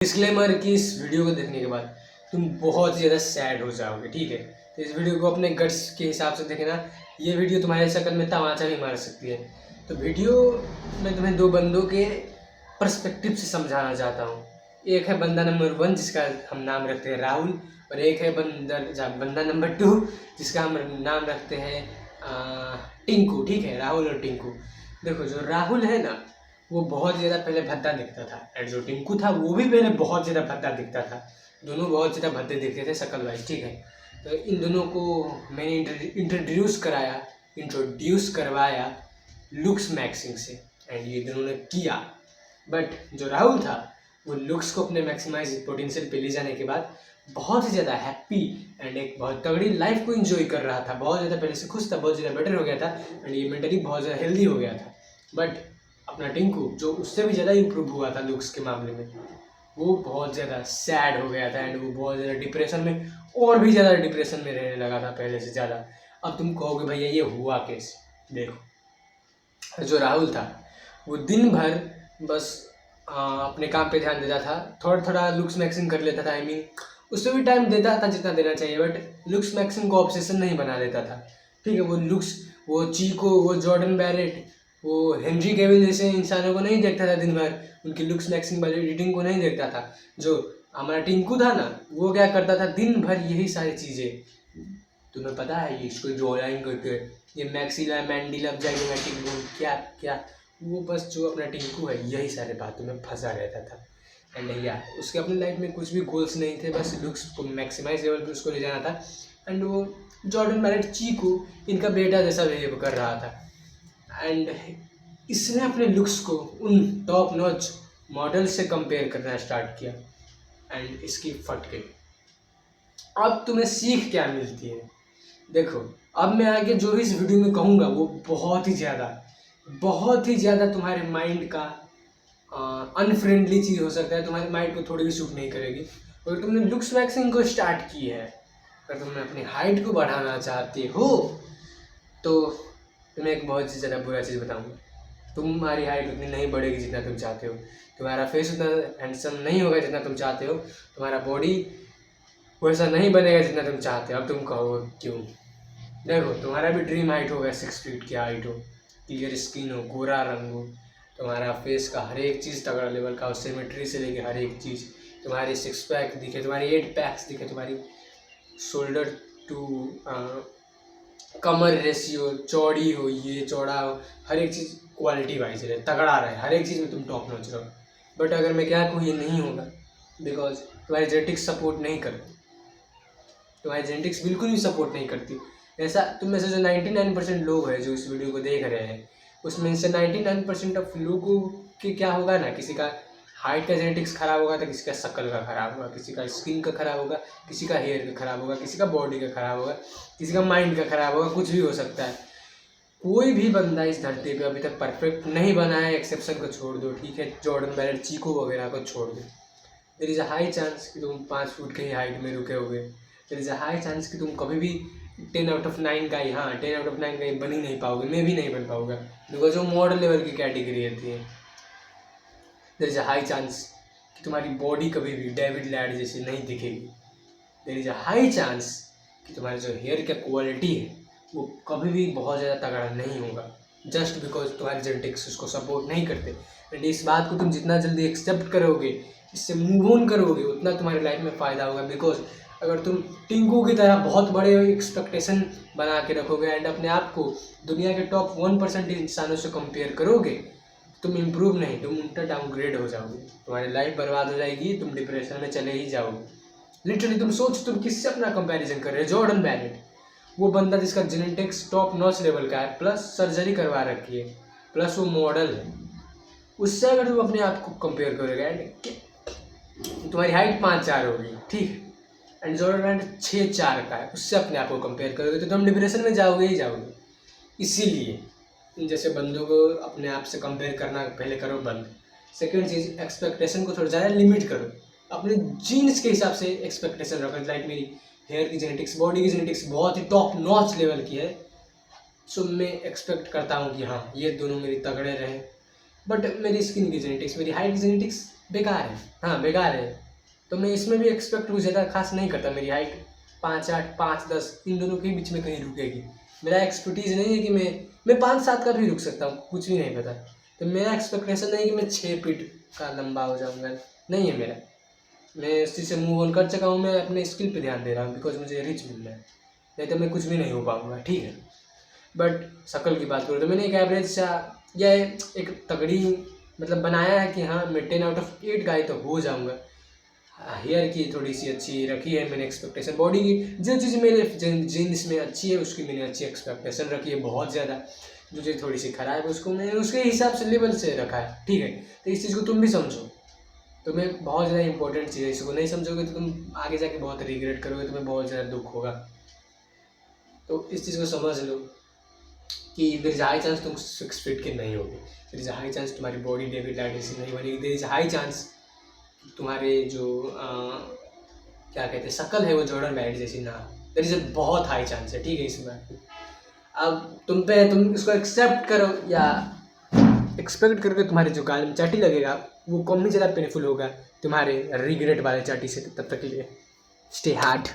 Disclaimer कि इस video को देखने के बाद तुम बहुत ज़्यादा सैड हो जाओगे, ठीक है। तो इस वीडियो को अपने गट्स के हिसाब से देखना। ये वीडियो तुम्हारे शक्ल में तमाचा भी मार सकती है। तो वीडियो में तुम्हें दो बंदों के पर्सपेक्टिव से समझाना चाहता हूँ। एक है बंदा नंबर 1 जिसका हम नाम रखते हैं राहुल, और एक है बंदा नंबर 2 जिसका हम नाम रखते हैं टिंकू, ठीक है। राहुल और टिंकू। देखो, जो राहुल है ना वो बहुत ज़्यादा पहले भद्दा दिखता था, और जो टिंकू था वो भी पहले बहुत ज़्यादा भद्दा दिखता था। दोनों बहुत ज़्यादा भद्दे दिखते थे शक्ल वाइज, ठीक है। तो इन दोनों को मैंने इंट्रोड्यूस करवाया लुक्स मैक्सिंग से, एंड ये दोनों ने किया। बट जो राहुल था वो लुक्स को अपने मैक्सिमाइज पोटेंशियल पे ले जाने के बाद बहुत ही ज़्यादा हैप्पी एंड एक बहुत तगड़ी लाइफ को एंजॉय कर रहा था। बहुत ज़्यादा पहले से खुश था, बहुत ज़्यादा बेटर हो गया था, एंड ये मेंटली बहुत ज़्यादा हेल्दी हो गया था। बट अपना टिंकू जो उससे भी ज़्यादा इम्प्रूव हुआ था लुक्स के मामले में, वो बहुत ज़्यादा सैड हो गया था, एंड वो बहुत ज़्यादा डिप्रेशन में, और भी ज़्यादा डिप्रेशन में रहने लगा था पहले से ज़्यादा। अब तुम कहोगे भैया ये हुआ कैसे? देखो, जो राहुल था वो दिन भर बस अपने काम पे ध्यान देता था, थोड़ा थोड़ा लुक्स मैक्सिंग कर लेता था। आई मीन उससे भी टाइम देता था जितना देना चाहिए, बट लुक्स मैक्सिंग को ऑब्सेशन नहीं बना लेता था, ठीक है। वो चीको, वो जॉर्डन बैरेट, वो हेनरी कैविल जैसे इंसानों को नहीं देखता था दिन भर, उनकी लुक्स मैक्सिंग वाली एडिटिंग को नहीं देखता था। जो हमारा टिंकू था ना वो क्या करता था, दिन भर यही सारी चीज़ें, तुम्हें पता है ये इसको जो लाइन करके ये मैक्सिला मैंडिला जाइगोमैटिक बोन क्या क्या, वो बस जो अपना टिंकू है यही सारे बातों में फंसा रहता था। एंड भैया उसके अपनी लाइफ में कुछ भी गोल्स नहीं थे, बस लुक्स को मैक्सिमाइज लेवल पे उसको ले जाना था। एंड वो जॉर्डन बैरेट चीकू इनका बेटा जैसा बिहेव कर रहा था, एंड इसने अपने लुक्स को उन टॉप नॉच मॉडल से कंपेयर करना स्टार्ट किया, एंड इसकी फट गई। अब तुम्हें सीख क्या मिलती है? देखो, अब मैं आगे जो भी इस वीडियो में कहूँगा वो बहुत ही ज़्यादा तुम्हारे माइंड का अनफ्रेंडली चीज़ हो सकता है, तुम्हारे माइंड को थोड़ी भी सूट नहीं करेगी। अगर तुमने लुक्स वैक्सिंग को स्टार्ट की है, अगर तुमने अपनी हाइट को बढ़ाना चाहते हो, तो तुम्हें एक बहुत ज़्यादा बुरा चीज़ बताऊँगा। तुम्हारी हाइट उतनी नहीं बढ़ेगी जितना तुम चाहते हो, तुम्हारा फेस उतना हैंडसम नहीं होगा जितना तुम चाहते हो, तुम्हारा बॉडी वैसा नहीं बनेगा जितना तुम चाहते हो। अब तुम कहो क्यों? देखो, तुम्हारा भी ड्रीम हाइट होगा 6 फीट की हाइट हो, क्लियर स्किन हो, गोरा रंग हो, तुम्हारा फेस का हर एक चीज़ तगड़ा लेवल का हो, सिमेट्री से लेके हर एक चीज़, तुम्हारी 6 पैक दिखे, तुम्हारी 8 पैक्स दिखे, तुम्हारी शोल्डर टू कमर रेशियो चौड़ी हो, ये चौड़ा हो, हर एक चीज़ क्वालिटी वाइज रहे, तगड़ा रहे, हर एक चीज़ में तुम टॉप नॉच रहो। बट अगर मैं क्या कहूँ, ये नहीं होगा, बिकॉज तुम्हारी जेनेटिक्स सपोर्ट नहीं करती, तुम्हारी जेनेटिक्स बिल्कुल भी सपोर्ट नहीं करती। ऐसा तुम में से जो 99% लोग हैं जो इस वीडियो को देख रहे हैं, उसमें से 99% ऑफ लोगों के क्या होगा ना, किसी का हाइट का जेनेटिक्स खराब होगा, तो किसी का शक्ल का खराब होगा, किसी का स्किन का खराब होगा, किसी का हेयर का खराब होगा, किसी का बॉडी का खराब होगा, किसी का माइंड का खराब होगा, कुछ भी हो सकता है। कोई भी बंदा इस धरती पे अभी तक परफेक्ट नहीं बना है, एक्सेप्शन को छोड़ दो, ठीक है, जॉर्डन बैरेट, चीको वगैरह को छोड़ दो। There is a high chance कि तुम 5 फुट के ही हाइट में रुके होगे। There is a high chance कि तुम कभी भी 10 आउट ऑफ 9 का ही 10 आउट ऑफ 9 का ही बन ही नहीं पाओगे, मैं भी नहीं बन पाऊँगा, बिकॉज वो मॉडल लेवल की कैटेगरी रहती है। There is a high chance कि तुम्हारी बॉडी कभी भी डेविड लैड जैसी नहीं दिखेगी। There is a high chance कि तुम्हारी जो हेयर का क्वालिटी है वो कभी भी बहुत ज़्यादा तगड़ा नहीं होगा, जस्ट बिकॉज तुम्हारी जेनेटिक्स उसको सपोर्ट नहीं करते। एंड इस बात को तुम जितना जल्दी एक्सेप्ट करोगे, इससे मूव ऑन करोगे, उतना तुम्हारी लाइफ में फ़ायदा होगा। बिकॉज अगर तुम टिंकू की तरह बहुत बड़े एक्सपेक्टेशन बना के रखोगे एंड अपने आप को दुनिया के टॉप 1% इंसानों से कंपेयर करोगे, तुम इम्प्रूव नहीं, तुम उल्टा डाउनग्रेड हो जाओगे, तुम्हारी लाइफ बर्बाद हो जाएगी, तुम डिप्रेशन में चले ही जाओगे। लिटरली तुम सोच, तुम किससे अपना कंपैरिजन कर रहे हो? जॉर्डन बैरेट, वो बंदा जिसका जेनेटिक्स टॉप नॉच लेवल का है, प्लस सर्जरी करवा रखी है, प्लस वो मॉडल है, उससे अगर तुम अपने आप को कंपेयर करोगे एंड तुम्हारी हाइट 5'4" होगी, ठीक, एंड जॉर्डन बैरेट 6'4" का है, उससे अपने आप को कंपेयर करोगे तो तुम डिप्रेशन में जाओगे ही जाओगे। इसीलिए इन जैसे बंदों को अपने आप से कंपेयर करना पहले करो बंद। सेकेंड चीज़, एक्सपेक्टेशन को थोड़ा ज़्यादा लिमिट करो, अपने जीन्स के हिसाब से एक्सपेक्टेशन रखो। लाइक मेरी हेयर की जेनेटिक्स, बॉडी की जेनेटिक्स बहुत ही टॉप नॉच लेवल की है, सो मैं एक्सपेक्ट करता हूँ कि हाँ ये दोनों मेरी तगड़े रहे। बट मेरी स्किन की जेनेटिक्स, मेरी हाइट की जेनेटिक्स बेकार है, हाँ बेकार है। तो मैं इसमें भी एक्सपेक्ट कुछ ज़्यादा खास नहीं करता। मेरी हाइट 5'8", 5'10" इन दोनों के बीच में कहीं रुकेगी। मेरा एक्सपर्टीज़ नहीं है कि मैं 5'7" का भी रुक सकता हूँ, कुछ भी नहीं पता। तो मेरा एक्सपेक्टेशन नहीं है कि मैं 6 फीट का लंबा हो जाऊँगा, नहीं है मेरा। मैं इस चीज़ से मूव ऑन कर चुका हूँ। मैं अपने स्किल पे ध्यान दे रहा हूँ बिकॉज मुझे रिच मिलना है, नहीं तो मैं कुछ भी नहीं हो पाऊँगा, ठीक है। बट शक्ल की बात करूँ तो मैंने एक एवरेज सा या एक तगड़ी मतलब बनाया है कि हाँ मैं 10/8 का ही तो हो जाऊँगा। हेयर की थोड़ी सी अच्छी रखी है मैंने एक्सपेक्टेशन। बॉडी की जो चीज़ मेरे जीन्स में अच्छी है उसकी मैंने अच्छी एक्सपेक्टेशन रखी है बहुत ज़्यादा। जो चीज़ थोड़ी सी ख़राब है उसको मैंने उसके हिसाब से लेवल से रखा है, ठीक है। तो इस चीज़ को तुम भी समझो। तुम्हें बहुत ज़्यादा इंपॉर्टेंट चीज़ है, इसको नहीं समझोगे तो तुम आगे जाके बहुत रिग्रेट करोगे, तुम्हें बहुत ज़्यादा दुख होगा। तो इस चीज़ को समझ लो कि देयर इज हाई चांस तुम 6 फीट के नहीं होगे। देयर इज हाई चांस तुम्हारी बॉडी डेविड लाइट जैसी नहीं बनेगी। देयर इज हाई चांस तुम्हारे जो क्या कहते हैं शक्ल है वो जॉर्डन बैड जैसी ना हो। देयर इज अ बहुत हाई चांस है, ठीक है इस बात। अब तुम इसको एक्सेप्ट करो या एक्सपेक्ट करके तुम्हारे जो गाल में चाटी लगेगा वो कम ही ज़्यादा पेनफुल होगा तुम्हारे रिग्रेट वाले चाटी से। तब तक के लिए स्टे हार्ड।